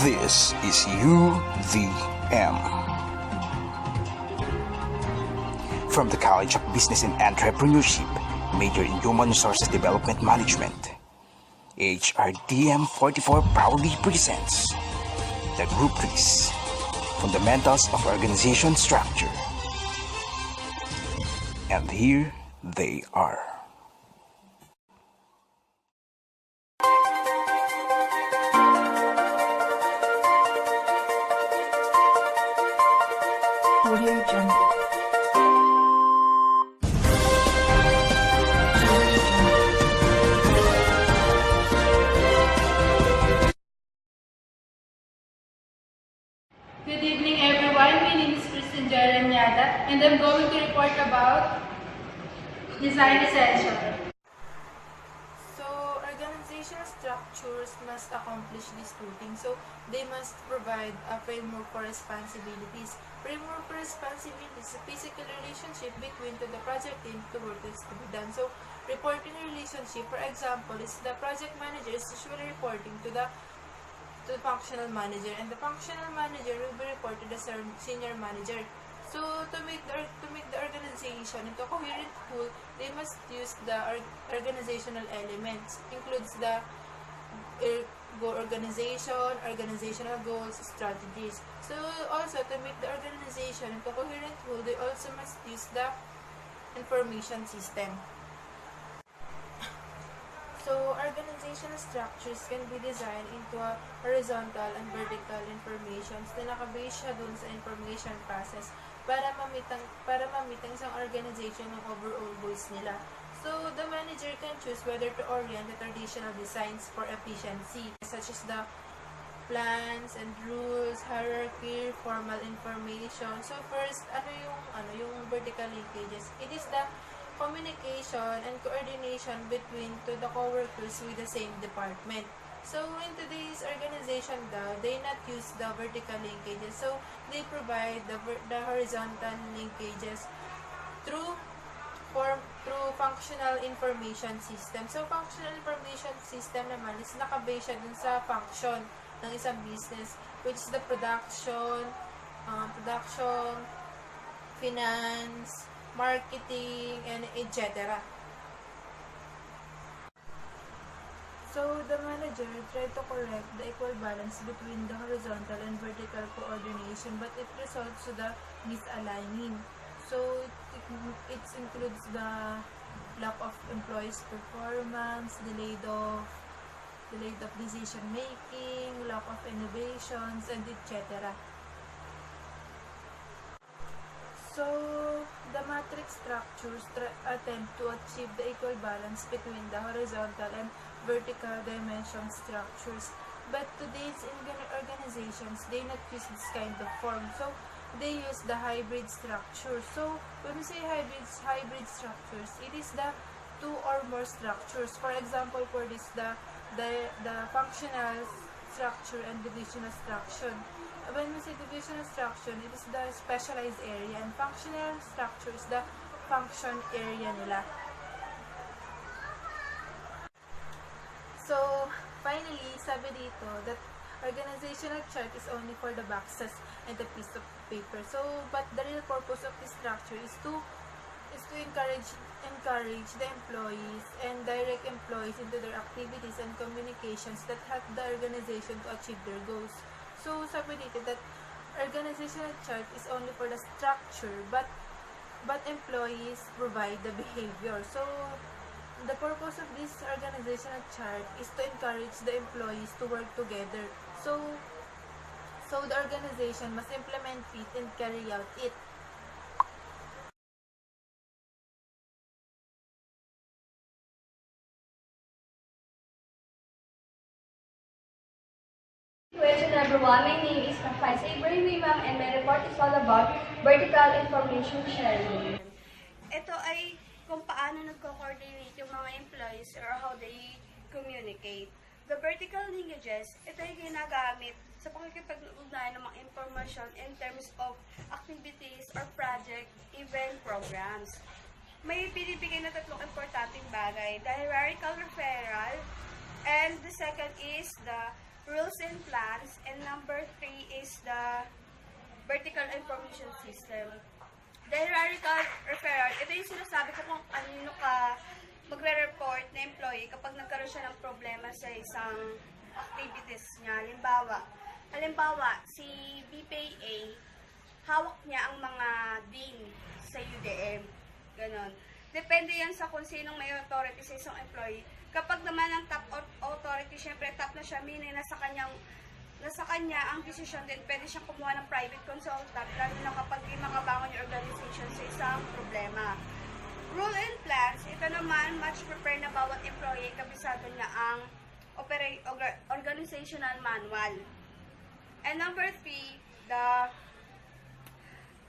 This is UVM. From the College of Business and Entrepreneurship, major in Human Resources Development Management, Hrdm 44 proudly presents the Group Quiz, Fundamentals of Organization Structure. And here they are. Hrdm. Good evening everyone, my name is Hrdm and I'm going to report about design essential. So, organizational structures must accomplish these two things. So, they must provide a framework for responsibilities. Framework for responsibilities is a physical relationship between the project team to work that's to be done. So, reporting relationship, for example, is the project manager is usually reporting to the functional manager, and the functional manager will be reported as a senior manager. So to make the organization into a coherent whole, they must use the organizational elements. Includes the organizational goals, strategies. So also to make the organization into a coherent whole, they also must use the information system. So, organizational structures can be designed into a horizontal and vertical informations na nakabase siya dun sa information process para mamit ang isang organization ng overall goals nila. So, the manager can choose whether to orient the traditional designs for efficiency, such as the plans and rules, hierarchy, formal information. So, first, yung vertical linkages? It is the communication and coordination between to the co-workers with the same department. So, in today's organization daw, they not use the vertical linkages. So, they provide the horizontal linkages through functional information system. So, functional information system naman is nakabase siya dun sa function ng isang business, which is the production, finance, marketing, and etc. So, the manager tried to correct the equal balance between the horizontal and vertical coordination, but it results to the misaligning. So, it includes the lack of employees' performance, delayed of decision making, lack of innovations, and etc. So, the matrix structures attempt to achieve the equal balance between the horizontal and vertical dimension structures. But today's organizations, they not use this kind of form. So, they use the hybrid structure. So, when we say hybrid structures, it is the two or more structures. For example, for this, the functional structure and divisional structure. When we say divisional structure, it is the specialized area, and functional structure is the function area nila. So, finally, sabi dito that organizational chart is only for the boxes and the piece of paper. So, but the real purpose of this structure is to encourage the employees and direct employees into their activities and communications that help the organization to achieve their goals. So, sabi dito that organizational chart is only for the structure, but employees provide the behavior. So, the purpose of this organizational chart is to encourage the employees to work together. So the organization must implement it and carry out it. Question number 1. My name is Mafisa Ibrahim and my report is all about vertical information sharing. Ito ay kung paano nagko-coordinate yung mga employees or how they communicate. The vertical linkages, ito ay ginagamit sa pakikipag-ugnayan ng mga information in terms of activities or project, event, programs. May binibigay na tatlong importanteng bagay. The hierarchical referral, and the second is the rules and plans, and number 3 is the vertical information system. The hierarchical referral, ito yung sinasabi ko kung kanino ka magre-report na employee kapag nagkaroon siya ng problema sa isang activities niya. Halimbawa, si BPA, hawak niya ang mga dean sa UDM. Ganon. Depende yan sa kung sinong may authority sa isang employee. Kapag naman ang top authority, syempre top na siya, meaning nasa kanya ang desisyon din, pwede siyang kumuha ng private consultant, lalo na kapag di makabangon yung organization sa isang problema. Rule and plans, ito naman, much prefer na bawat employee, kabisado niya ang organizational manual. And number 3,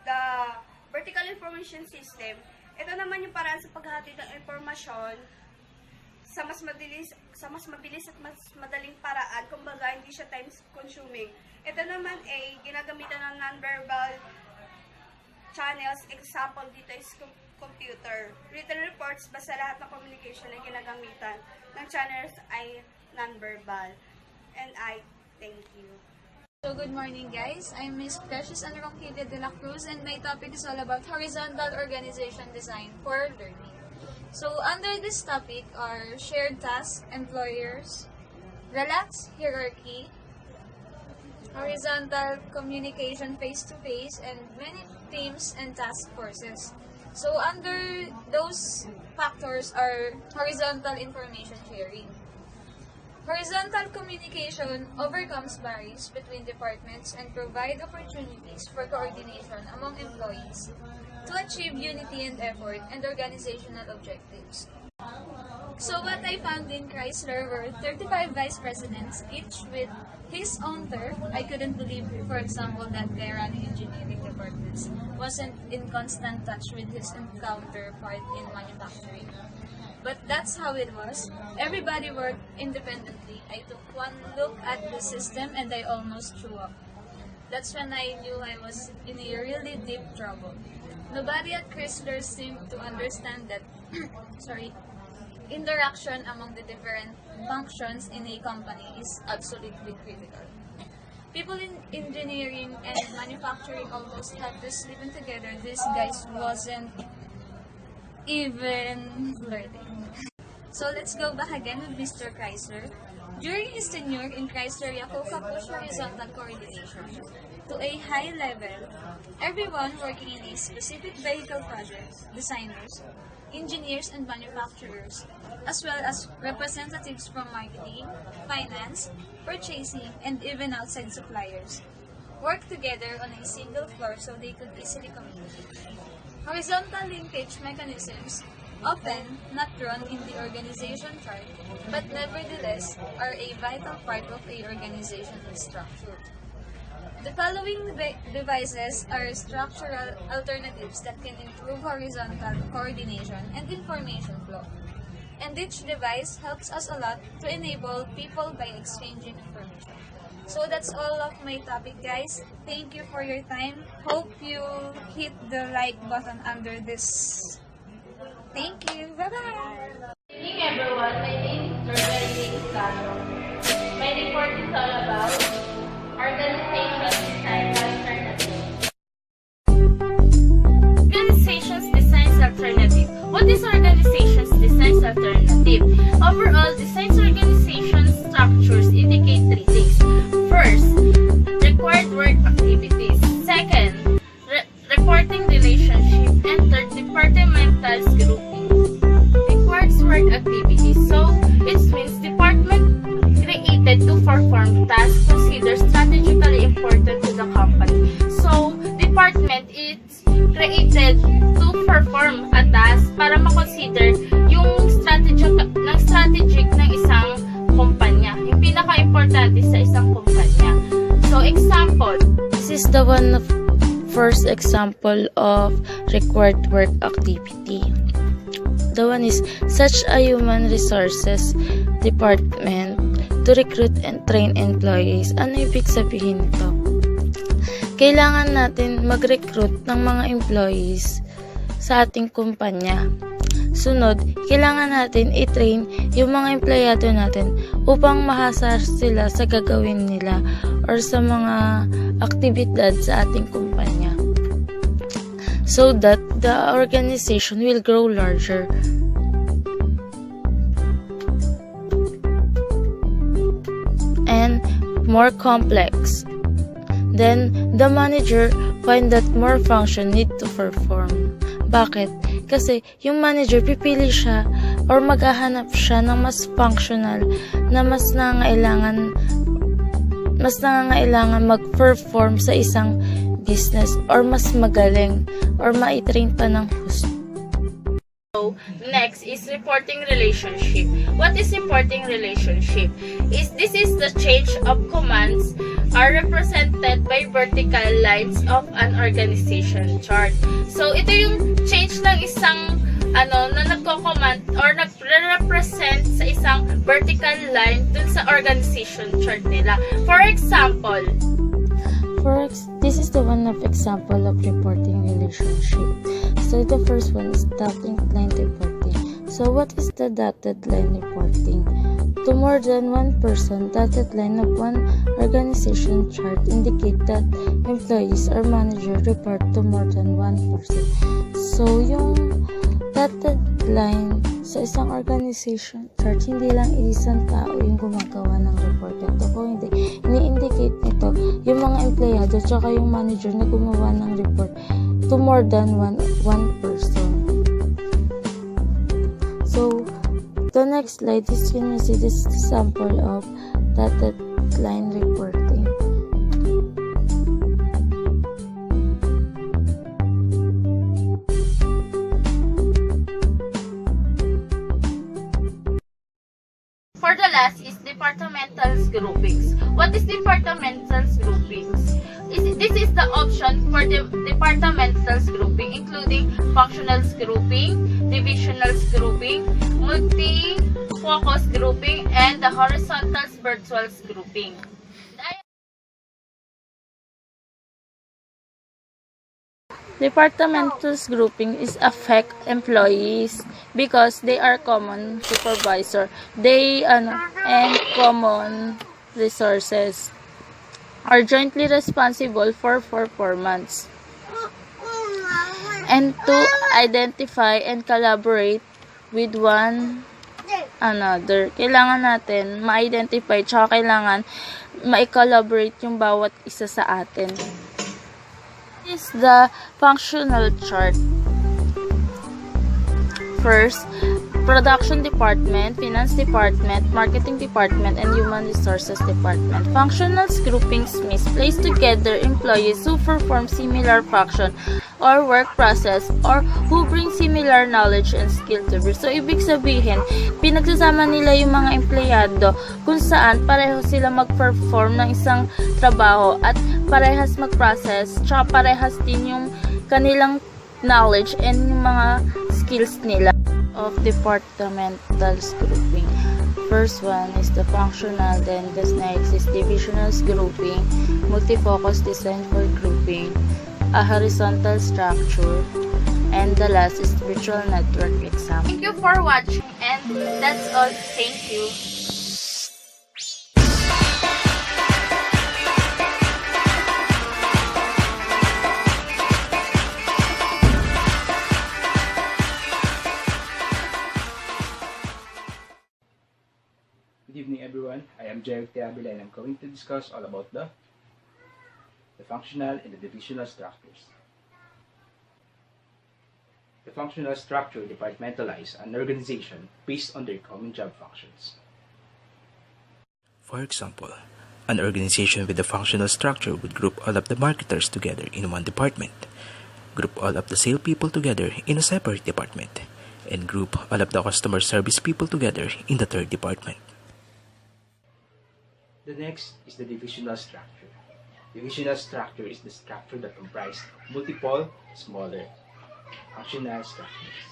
the vertical information system, ito naman yung paraan sa paghahatid ng impormasyon sa mas mabilis at mas madaling paraan, kumbaga hindi siya time consuming. Ito naman ay ginagamitan ng non-verbal channels. Example dito is computer. Written reports, basta lahat ng communication na ginagamitan ng channels ay non-verbal. And I thank you. So good morning guys, I'm Miss Precious Anronquilla de la Cruz and my topic is all about horizontal organization design for learning. So under this topic are shared tasks, employers, relaxed hierarchy, horizontal communication face-to-face, and many teams and task forces. So under those factors are horizontal information sharing. Horizontal communication overcomes barriers between departments and provide opportunities for coordination among employees to achieve unity and effort and organizational objectives. So what I found in Chrysler were 35 vice presidents, each with his own turf. I couldn't believe, for example, that guy running engineering departments wasn't in constant touch with his counterpart in manufacturing. But that's how it was. Everybody worked independently. I took one look at the system and I almost threw up. That's when I knew I was in a really deep trouble. Nobody at Chrysler seemed to understand that interaction among the different functions in a company is absolutely critical. People in engineering and manufacturing almost had to sleep in together. These guys wasn't even flirting. So let's go back again with Mr. Chrysler. During his tenure in Chrysler, Yakuka pushed horizontal coordination to a high level. Everyone working in a specific vehicle project, designers, engineers, and manufacturers, as well as representatives from marketing, finance, purchasing, and even outside suppliers, worked together on a single floor so they could easily communicate. Horizontal linkage mechanisms, often not drawn in the organization chart, but nevertheless are a vital part of a organizational structure. The following devices are structural alternatives that can improve horizontal coordination and information flow. And each device helps us a lot to enable people by exchanging information. So that's all of my topic, guys. Thank you for your time. Hope you hit the like button under this. Thank you. Bye-bye. Good evening, everyone. My name is Caro. My report is all about organization design alternative. Organizations designs alternative. What is organizations designs alternative? Overall, designs organization structures indicate 3 things. First, required work activities. Second, reporting relationship. And third, departmental grouping. Required work activities. So, it means department created to perform tasks considered strategically important to the company. So, department is created to perform a task para makonsider yung strategic ng isang kumpanya. Yung pinaka-importante sa isang kumpanya. So, example. This is the first example of required work activity. The one is such a human resources department to recruit and train employees. Ano ibig sabihin nito? Kailangan natin mag-recruit ng mga employees sa ating kumpanya. Sunod, kailangan natin i-train yung mga empleyado natin upang mahasa sila sa gagawin nila or sa mga aktibidad sa ating kumpanya, so that the organization will grow larger. And more complex. Then, the manager find that more function need to perform. Bakit? Kasi yung manager pipili siya or maghahanap siya ng mas functional na mas nangangailangan mag-perform sa isang business or mas magaling or ma-train pa ng gusto. Next is reporting relationship. What is reporting relationship? This is the change of commands are represented by vertical lines of an organization chart. So, ito yung change ng isang na nagko-command or nagre-represent sa isang vertical line dun sa organization chart nila. For example, this is the one of example of reporting relationship. So, the first one is dotted line reporting. So, what is the dotted line reporting? To more than one person, dotted line of one organization chart indicate that employees or manager report to more than one person. So, yung dotted line sa isang organization chart, hindi lang isang tao yung gumagawa ng report nito. Kung hindi, ini-indicate nito yung mga empleyado tsaka yung manager na gumawa ng report to more than one person. So, the next slide is you can see this sample of dotted line reporting. for the last is departmental groupings. What is departmental groupings? This is the option for the departmental grouping, including functional grouping, divisional grouping, multi-focus grouping, and the horizontal virtual grouping. Departmental grouping is affect employees because they are common supervisor. They and common resources are jointly responsible for performance and to identify and collaborate with one another. Kailangan natin ma-identify tsaka kailangan ma-collaborate yung bawat isa sa atin. This is the functional chart. First, production department, finance department, marketing department, and human resources department. Functional groupings means place together employees who perform similar function or work process or who bring similar knowledge and skill to bear. So, ibig sabihin, pinagsasama nila yung mga empleyado kung saan pareho sila mag-perform ng isang trabaho at parehas mag-process, tsaka parehas din yung kanilang knowledge and yung mga skills nila of departmental grouping. First one is the functional, then the next is divisional grouping, multi-focus design for grouping, a horizontal structure, and the last is virtual network example. Thank you for watching, and that's all. Thank you. Good evening, everyone. I am Jerry Tiabila, and I'm going to discuss all about the functional and the divisional structures. The functional structure departmentalizes an organization based on their common job functions. For example, an organization with a functional structure would group all of the marketers together in one department, group all of the sales people together in a separate department, and group all of the customer service people together in the third department. The next is the divisional structure. Divisional structure is the structure that comprises multiple, smaller, functional structures.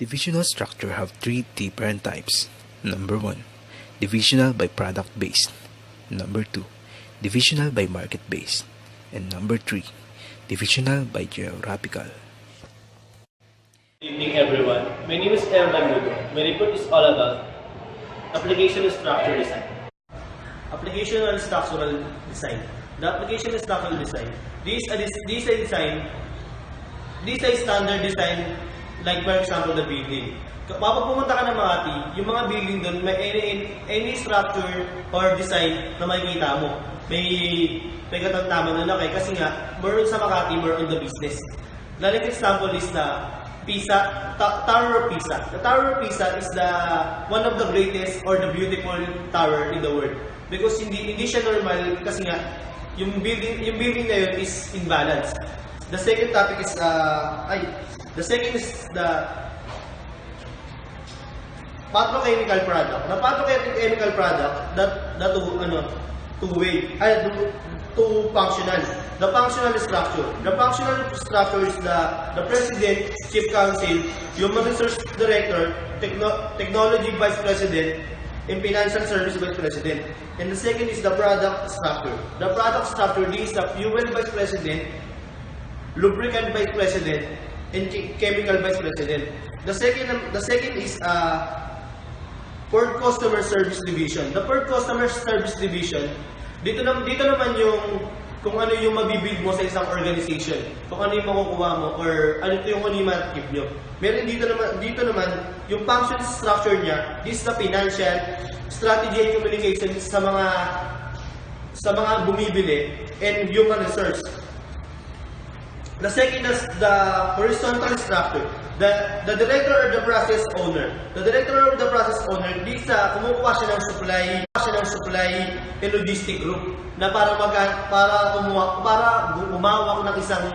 Divisional structure have three different types. Number 1, divisional by product based. Number 2, divisional by market based. And number 3, divisional by geographical. Good evening, everyone. My name is Hrdm. My report is all about application and structure design. Application and structural design. The application and structural design. This is a standard design, like for example the building. Kapag pumunta ka ng Makati, yung mga building doon, may any structure or design na makikita mo. May katamtaman na laki kasi nga, more sa Makati, more on the business. The next example is the Tower of Pisa. The Tower of Pisa is one of the greatest or the beautiful tower in the world. Because hindi siya normal kasi nga, yung building na yun is imbalance. The second topic is the petrochemical product. The petrochemical product two functional. The functional structure. The functional structure is the President, Chief Counsel, Human Resource Director, Technology Vice President, and Financial Service Vice President. And the second is the product structure. The product structure is the Fuel Vice President, Lubricant Vice President, and Chemical Vice President. The second is Port Customer Service Division. The Port Customer Service Division, dito naman yung kung ano yung mabibuild mo sa isang organization, kung ano yung makukuha mo or ano yung ma-achieve nyo. Meron dito naman yung function structure niya, this is the financial, strategy and communication sa mga bumibili, and human resource. The second is the horizontal structure. The director or the process owner. The director or the process owner, kumukuha siya ng supply and logistic group na para umawak ng isang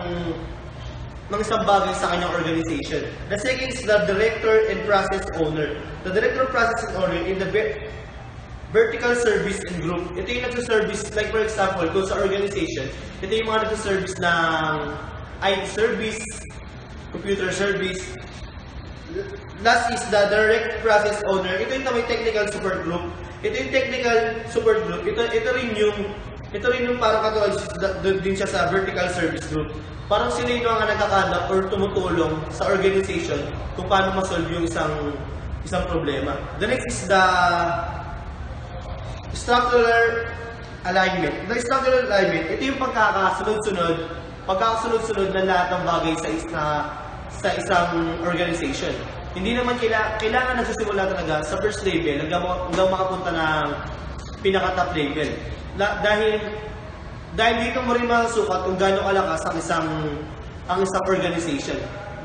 bagay sa kanyang organization. The second is the director and process owner. The director and process owner in the vertical service and group. Ito yung nagsaservice, like for example, kung sa organization, ito yung mga nagsaservice ng IT service, computer service. Last is the direct process owner. Ito yung may technical support group. Ito yung technical support group. Ito rin yung parang katulad din siya sa vertical service group. Parang sila yung mga nagkakadap or tumutulong sa organization kung paano ma-solve yung isang problema. The next is the structural alignment. The structural alignment, ito yung pagkakasunod-sunod na lahat ng bagay sa isang organization. Hindi naman kailangan nagsisimula talaga sa first level hanggang makapunta ng pinaka-top level. Dahil dito mo rin masukat kung gaano kalakas ang isang organization.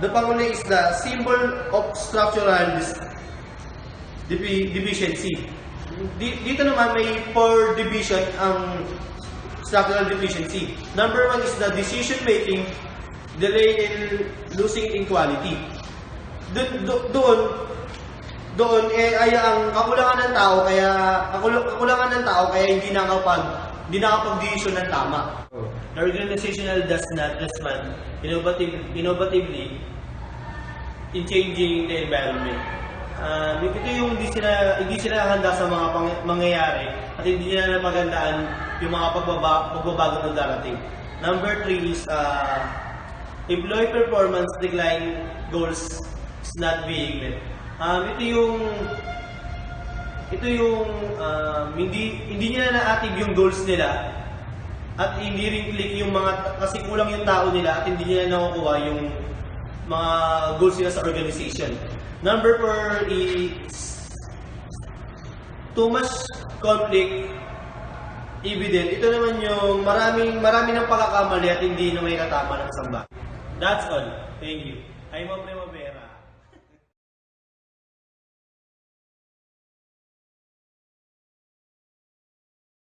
The panguna is the symbol of structural deficiency. Dito naman may 4 division ang structural deficiency. Number 1 is the decision making, delay in losing in quality. Doon ay ang kakulangan ng tao kaya hindi nakapag-decision ng tama. The organizational does not respond innovatively in changing the environment. Ito yung hindi sila handa sa mga mangyayari at hindi nila napagandaan yung mga pagbabago na darating. Number 3 is employee performance decline goals is not being met. Ito yung hindi nila na-achieve yung goals nila at hindi rin click yung kasi kulang yung tao nila at hindi nila nakukuha yung mga goals nila sa organization. Number 4 is too much conflict evident. Ito naman yung marami ng pagkakamali at hindi na may katama ng samba. That's all. Thank you. I'm Mopre Mabera.